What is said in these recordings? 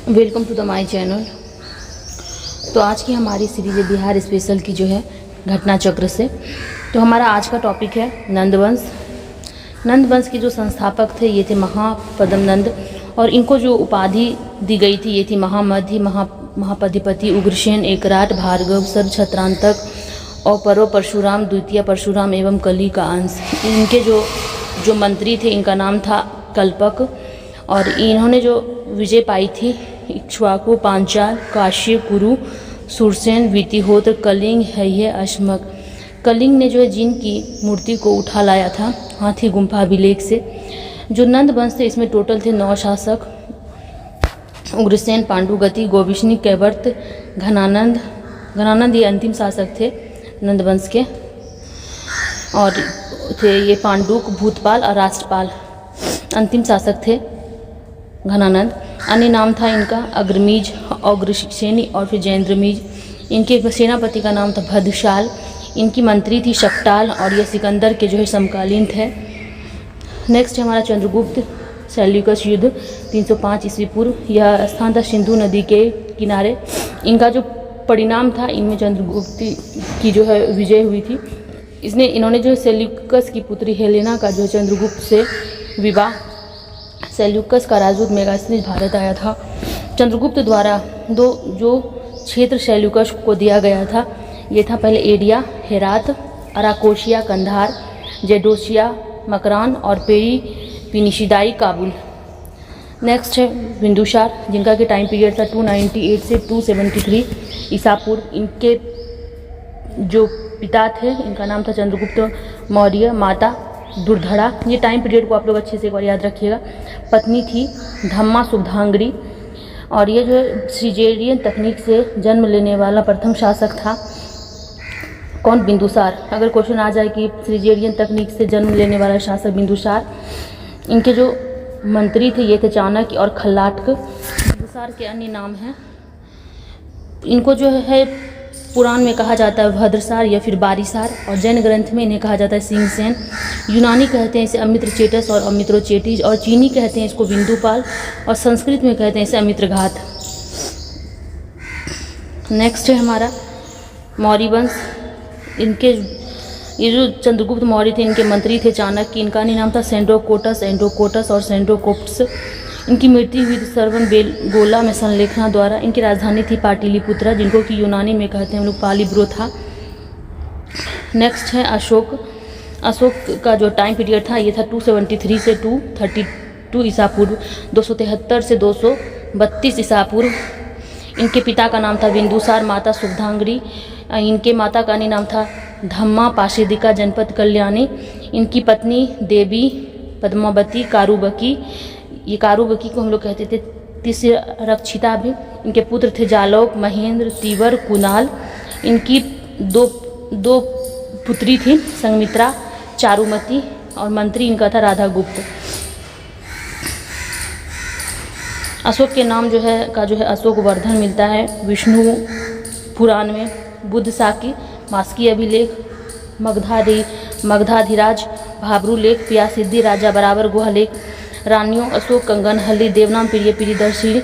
Welcome to the my channel. तो आज की हमारी सीरीज है बिहार स्पेशल की जो है घटना चक्र से। तो हमारा आज का टॉपिक है नंदवंश। नंदवंश के जो संस्थापक थे ये थे महापद्मनंद, और इनको जो उपाधि दी गई थी ये थी महामध्य, महापधिपति, उग्रसेन, एकराट, भार्गव, सर्वछत्रांतक और परो परशुराम, द्वितीय परशुराम एवं कली का अंश। इनके जो मंत्री थे इनका नाम था कल्पक, और इन्होंने जो विजय पाई थी इक्ष्वाकु, पांचाल, काश्यप, कुरु, सुरसेन, वितिहोत्र, कलिंग, हैय, अश्मक। कलिंग ने जो है जिन की मूर्ति को उठा लाया था हाथी गुम्फा अभिलेख से। जो नंद वंश थे इसमें टोटल थे 9 शासक। उग्रसेन, पांडुगति, गोविष्णी, कैवर्त, घनानंद ये अंतिम शासक थे नंदवंश के, और थे ये पांडुक, भूतपाल और राष्ट्रपाल। अंतिम शासक थे घनानंद। अन्य नाम था इनका अग्रमीज, अग्रसेनी और फिर जयेंद्रमीज। इनके सेनापति का नाम था भद्रशाल। इनकी मंत्री थी शक्टाल, और ये सिकंदर के जो है समकालीन थे। नेक्स्ट है हमारा चंद्रगुप्त सेल्यूकस युद्ध 305 ईस्वी पूर्व। यह स्थान था सिंधु नदी के किनारे। इनका जो परिणाम था इनमें चंद्रगुप्त की जो है विजय हुई थी। इन्होंने जो सेल्यूकस की पुत्री हेलेना का जो चंद्रगुप्त से विवाह, सेल्यूकस का राजदूत मेगास्थनीज भारत आया था। चंद्रगुप्त द्वारा जो क्षेत्र सेल्यूकस को दिया गया था ये था पहले एडिया, हेरात, अराकोशिया, कंधार, जेडोसिया, मकरान और पिनिशिदाई, काबुल। नेक्स्ट है बिंदुसार, जिनका कि टाइम पीरियड था 298 से 273 ईसा पूर्व। इनके जो पिता थे इनका नाम था चंद्रगुप्त मौर्य, माता दुर्धड़ा। ये टाइम पीरियड को आप लोग अच्छे से एक बार याद रखिएगा। पत्नी थी धम्मा शुभधांगरी, और ये जो है सीजेरियन तकनीक से जन्म लेने वाला प्रथम शासक था। कौन? बिंदुसार। अगर क्वेश्चन आ जाए कि सीजेरियन तकनीक से जन्म लेने वाला शासक बिंदुसार। इनके जो मंत्री थे ये थे चाणक्य और खल्लाटक। बिंदुसार के अन्य नाम हैं, इनको जो है पुराण में कहा जाता है भद्रसार या फिर बारिसार, और जैन ग्रंथ में इन्हें कहा जाता है सिंहसेन। यूनानी कहते हैं इसे अमित्रचेटस और अमित्रोचेटिज, और चीनी कहते हैं इसको बिंदुपाल, और संस्कृत में कहते हैं इसे अमित्रघात। नेक्स्ट है हमारा मौर्य वंश। ये जो चंद्रगुप्त मौर्य थे इनके मंत्री थे चाणक्य। इनका नाम था एंड्रोकोटस और सेंड्रोकोप्टस। इनकी मृत्यु हुई थी सरवन बेलगोला में संलेखना द्वारा। इनकी राजधानी थी पाटलिपुत्रा, जिनको कि यूनानी में कहते हैं हम लोग पालिब्रोथा। नेक्स्ट है अशोक। अशोक का जो टाइम पीरियड था ये था 273 से 232 ईसा पूर्व, 273 से 232 ईसा पूर्व। इनके पिता का नाम था बिंदुसार, माता शुभधांगरी। इनके माता का नाम था धम्मा पाशेदिका, जनपद कल्याणी। इनकी पत्नी देवी पद्मावती, कारुबकी। ये कारुबकी को हम लोग कहते थे तिस्रक्षिता भी। इनके पुत्र थे जालौक, महेंद्र, तीवर, कुणाल। इनकी दो पुत्री थी, संगमित्रा, चारुमती, और मंत्री इनका था राधागुप्त। अशोक के नाम जो है अशोक वर्धन मिलता है विष्णु पुराण में। बुद्ध साकी, मास्की अभिलेख, मगधाधिराज, भाबरू लेख, प्यासिद्धि, राजा बराबर गुहा लेख, रानियों अशोक, कंगनहल्ली, देवनाम प्रिय प्रियदर्शी,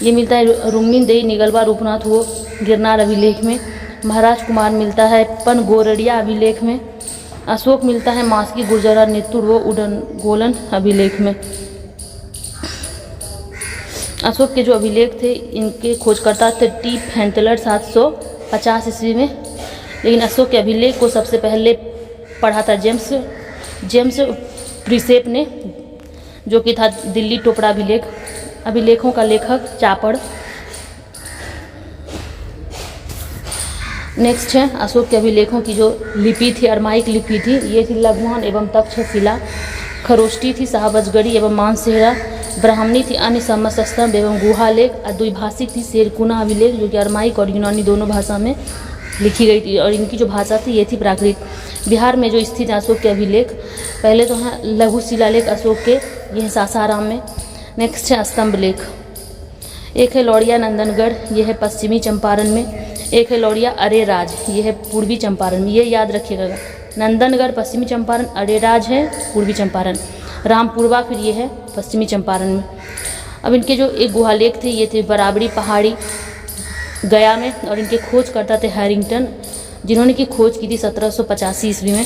ये मिलता है रुक्मिणी देई निगलवा रूपनाथ वो गिरनार अभिलेख में। महाराज कुमार मिलता है पनगोरड़िया अभिलेख में। अशोक मिलता है मास्की गुर्जरा नेतुर वो उडनगोलन अभिलेख में। अशोक के जो अभिलेख थे इनके खोजकर्ता थे टी हैंटलर 750 ईस्वी में। लेकिन अशोक के अभिलेख को सबसे पहले पढ़ा था जेम्स प्रिसेप ने, जो कि था दिल्ली टोपड़ा अभिलेखों का लेखक चापड़। नेक्स्ट है अशोक के अभिलेखों की जो लिपि थी अरमाइक लिपि थी। ये थी लघुमान एवं तक्षशिला, खरोष्टी थी, शाहबजगढ़ी एवं मानसेहरा, ब्राह्मणी थी, अन्य समस्तंभ एवं गुहालेख, द्विभाषिक थी शेरकुना अभिलेख, जो कि अरमाइक और यूनानी दोनों भाषा में लिखी गई थी, और इनकी जो भाषा थी ये थी प्राकृत। बिहार में जो स्थित है अशोक के अभिलेख, पहले तो हैं लघु शिलालेख अशोक के, ये है सासाराम में। नेक्स्ट है स्तंभ लेख। एक है लौड़िया नंदनगढ़, ये है पश्चिमी चंपारण में। एक है लौड़िया अरेराज, ये है पूर्वी चंपारण में। ये याद रखिएगा, नंदनगढ़ पश्चिमी चंपारण, अरेराज है पूर्वी चंपारण, रामपुरवा फिर ये है पश्चिमी चंपारण में। अब इनके जो एक गुहालेख थे ये थे बराबरी पहाड़ी गया में, और इनके खोजकर्ता थे हैरिंगटन, जिन्होंने की खोज की थी 1785 ईस्वी में।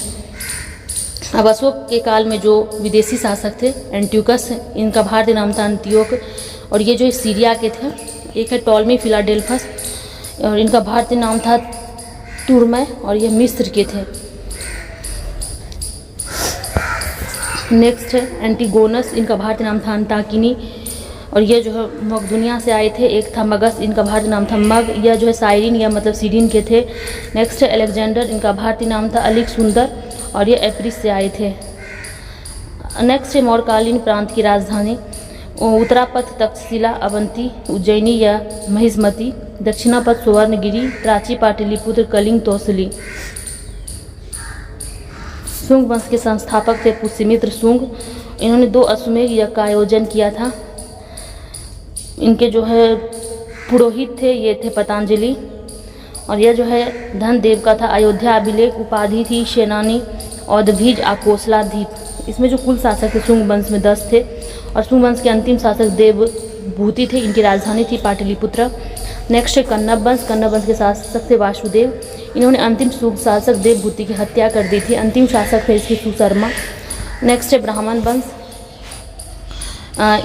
अब अशोक के काल में जो विदेशी शासक थे एंटियोकस, इनका भारतीय नाम था अंतियोक, और ये जो सीरिया के थे। एक है टॉलमी फिलाडेल्फस, और इनका भारतीय नाम था तुर्मै, और ये मिस्र के थे। नेक्स्ट है एंटीगोनस, इनका भारतीय नाम था अंताकिनी, और ये जो है मकदुनिया से आए थे। एक था मगस, इनका भारतीय नाम था मग, यह जो है साइरिन या मतलब सीरिन के थे। नेक्स्ट है अलेक्जेंडर, इनका भारतीय नाम था अलिक सुंदर, और ये एप्रिस से आए थे। नेक्स्ट है मौर्यकालीन प्रांत की राजधानी उत्तरापथ तक्षशिला, अवंती, उज्जैनी या महिष्मती, दक्षिणापथ सुवर्णगिरी, प्राची, पाटलिपुत्र, कलिंग, तौसली। शुंग वंश के संस्थापक थे पुष्यमित्र शुंग, इन्होंने 2 अश्वमेध यज्ञ का आयोजन किया था। इनके जो है पुरोहित थे ये थे पतंजलि, और यह जो है धन देव का था। अयोध्या अभिलेख, उपाधि थी सेनानी, औदभीज, आकोसलाधीप। इसमें जो कुल शासक थे शुंग वंश में 10 थे, और शुंग वंश के अंतिम शासक देवभूति थे, इनकी राजधानी थी पाटलिपुत्र। नेक्स्ट है कन्नब वंश, कन्नब वंश के शासक थे वासुदेव, इन्होंने अंतिम शुंग शासक देवभूति की हत्या कर दी थी। अंतिम शासक थे इसके सुशर्मा। नेक्स्ट है ब्राह्मण वंश,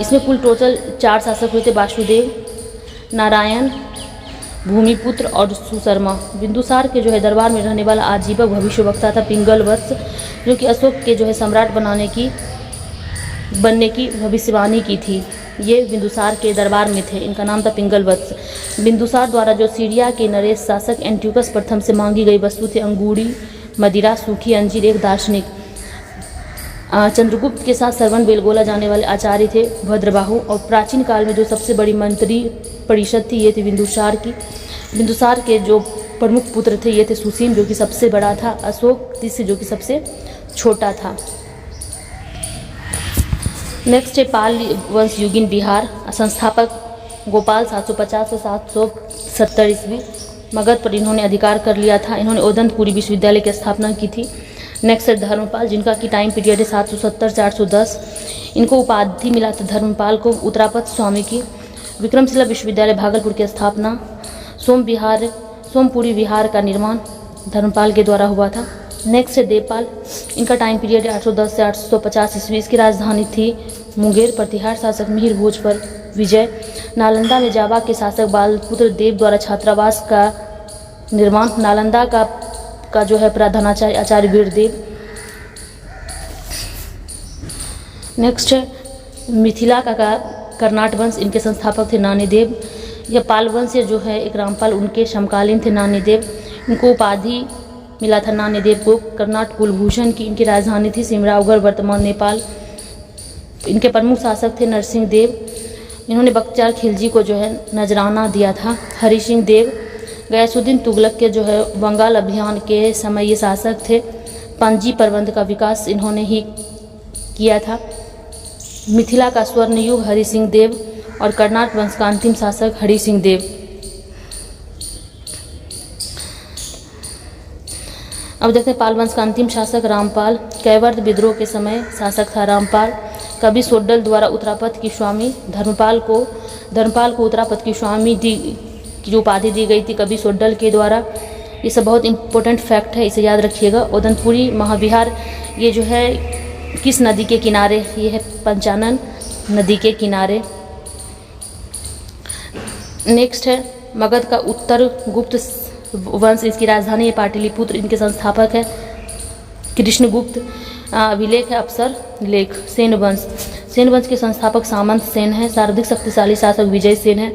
इसमें कुल टोटल 4 शासक हुए थे, वासुदेव, नारायण, भूमिपुत्र और सुशर्मा। बिंदुसार के जो है दरबार में रहने वाला आजीवक भविष्यवक्ता था पिंगल वत्स, जो कि अशोक के जो है सम्राट बनने की भविष्यवाणी की थी। ये बिंदुसार के दरबार में थे, इनका नाम था पिंगल वत्स। बिंदुसार द्वारा जो सीरिया के नरेश शासक एंटियोकस प्रथम से मांगी गई वस्तु थी अंगूरी, मदिरा, सूखी अंजीर, एक दार्शनिक। चंद्रगुप्त के साथ श्रवण बेलगोला जाने वाले आचार्य थे भद्रबाहु, और प्राचीन काल में जो सबसे बड़ी मंत्री परिषद थी ये थी बिंदुसार की। बिंदुसार के जो प्रमुख पुत्र थे ये थे सुसीम, जो कि सबसे बड़ा था, अशोक तीसरे जो कि सबसे छोटा था। नेक्स्ट है पाल वंश युगीन बिहार, संस्थापक गोपाल 750 से 770 ईस्वी। मगध पर इन्होंने अधिकार कर लिया था। इन्होंने ओदंतपुरी विश्वविद्यालय की स्थापना की थी। नेक्स्ट है धर्मपाल, जिनका की टाइम पीरियड है 770-410। इनको उपाधि मिला था धर्मपाल को, उत्तरापथ स्वामी की। विक्रमशिला विश्वविद्यालय भागलपुर की स्थापना, सोमपुरी विहार का निर्माण धर्मपाल के द्वारा हुआ था। नेक्स्ट है देवपाल, इनका टाइम पीरियड है 810 से 850 ईस्वी। इसकी राजधानी थी मुंगेर। प्रतिहार शासक मिहिर भोज पर विजय। नालंदा में जावा के शासक बालपुत्र देव द्वारा छात्रावास का निर्माण। नालंदा का जो है प्रधानाचार्य आचार्य वीरदेव। नेक्स्ट है मिथिला का कर्नाट वंश, इनके संस्थापक थे नानीदेव। यह पाल वंश जो है एक रामपाल, उनके समकालीन थे नानीदेव। इनको उपाधि मिला था नानीदेव को कर्नाट कुलभूषण की। इनकी राजधानी थी सिमरावगढ़, वर्तमान नेपाल। इनके प्रमुख शासक थे नरसिंह देव। इन्होंने बख्तियार खिलजी को जो है नजराना दिया था। हरि सिंह देव गयासुद्दीन तुगलक के जो है बंगाल अभियान के समय ये शासक थे। पंजी प्रबंध का विकास इन्होंने ही किया था। मिथिला का स्वर्ण युग हरि सिंह देव और कर्नाट वंश का अंतिम शासक हरि सिंह देव। अब देखते हैं पाल वंश का अंतिम शासक रामपाल। कैवर्त विद्रोह के समय शासक था रामपाल। कवि सोड्डल द्वारा उत्तरापथ की स्वामी धर्मपाल को उत्तरापथ की स्वामी की जो उपाधि दी गई थी कवि सोड्डल के द्वारा। ये सब बहुत इंपॉर्टेंट फैक्ट है, इसे याद रखिएगा। ओदंतपुरी महाविहार ये जो है किस नदी के किनारे, ये है पंचानन नदी के किनारे। नेक्स्ट है मगध का उत्तर गुप्त वंश, इसकी राजधानी है पाटलिपुत्र। इनके संस्थापक है कृष्णगुप्त। अभिलेख है अप्सर लेख। सेन वंश के संस्थापक सामंत सेन है। सर्वाधिक शक्तिशाली शासक विजय सेन है।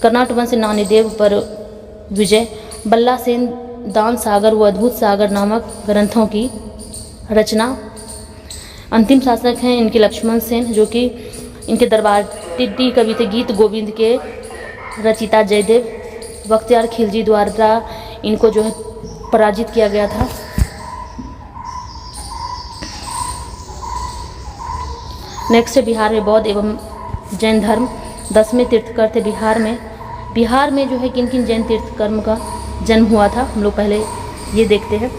कर्नाट वंश नानीदेव पर विजय। बल्ला सेन दान सागर व अद्भुत सागर नामक ग्रंथों की रचना। अंतिम शासक हैं इनके लक्ष्मण सेन, जो कि इनके दरबार टिड्डी कवि थे। गीत गोविंद के रचिता जयदेव। बख्तियार खिलजी द्वारा इनको जो है पराजित किया गया था। नेक्स्ट है बिहार में बौद्ध एवं जैन धर्म। 10वें तीर्थकर थे बिहार में जो है किन किन जैन तीर्थकर्म का जन्म हुआ था हम लोग पहले ये देखते हैं।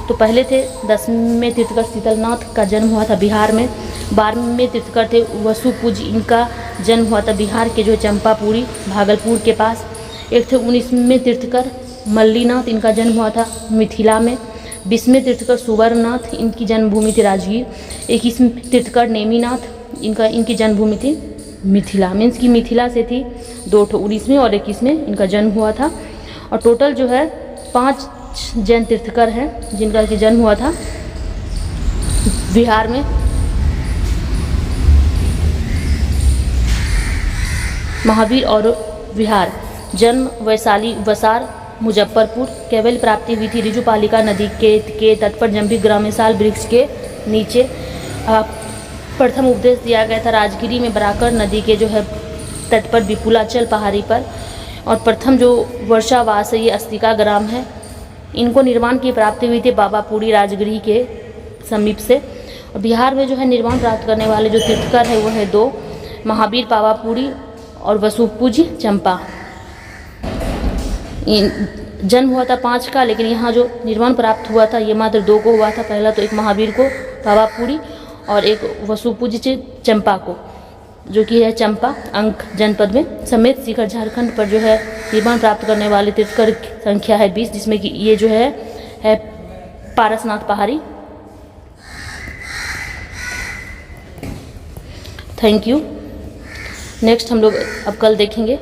तो पहले थे 10वें तीर्थकर शीतलनाथ का जन्म हुआ था बिहार में। 12वें तीर्थकर थे वसुपूज, इनका जन्म हुआ था बिहार के जो है चंपापुरी भागलपुर के पास। एक थे 19वें तीर्थकर मल्लीनाथ, इनका जन्म हुआ था मिथिला में। 20वें तीर्थकर सुवर्णनाथ, इनकी जन्मभूमि थी राजगीर। 21वें तीर्थकर नेमिनाथ, इनकी जन्मभूमि थी मिथिला, मीन्स की मिथिला से थी। 2 19वें और 21वें इनका जन्म हुआ था। और टोटल जो है 5 जैन तीर्थकर हैं जिनका कि जन्म हुआ था बिहार में। महावीर और विहार, जन्म वैशाली वसार मुजफ्फरपुर। कैवल्य प्राप्ति हुई थी रिजुपालिका नदी के तट पर जंभी ग्रामेसाल वृक्ष के नीचे। प्रथम उपदेश दिया गया था राजगिरी में बराकर नदी के जो है तट पर विपुलाचल पहाड़ी पर। और प्रथम जो वर्षावास है ये अस्तिका ग्राम है। इनको निर्माण की प्राप्ति हुई थी बाबापुरी राजगिरी के समीप से। और बिहार में जो है निर्माण प्राप्त करने वाले जो तीर्थकर है वो है 2, महावीर पावापुरी और वसुपूज चंपा। जन्म हुआ था 5 का, लेकिन यहाँ जो निर्माण प्राप्त हुआ था ये मात्र 2 को हुआ था। पहला तो एक महावीर को पावापुरी और एक वसुपूज चंपा को, जो कि है चंपा अंक जनपद में। समेत शिखर झारखंड पर जो है निर्माण प्राप्त करने वाले तीर्थकर की संख्या है 20, जिसमें कि ये जो है पारसनाथ पहाड़ी। Thank you. नेक्स्ट हम लोग अब कल देखेंगे।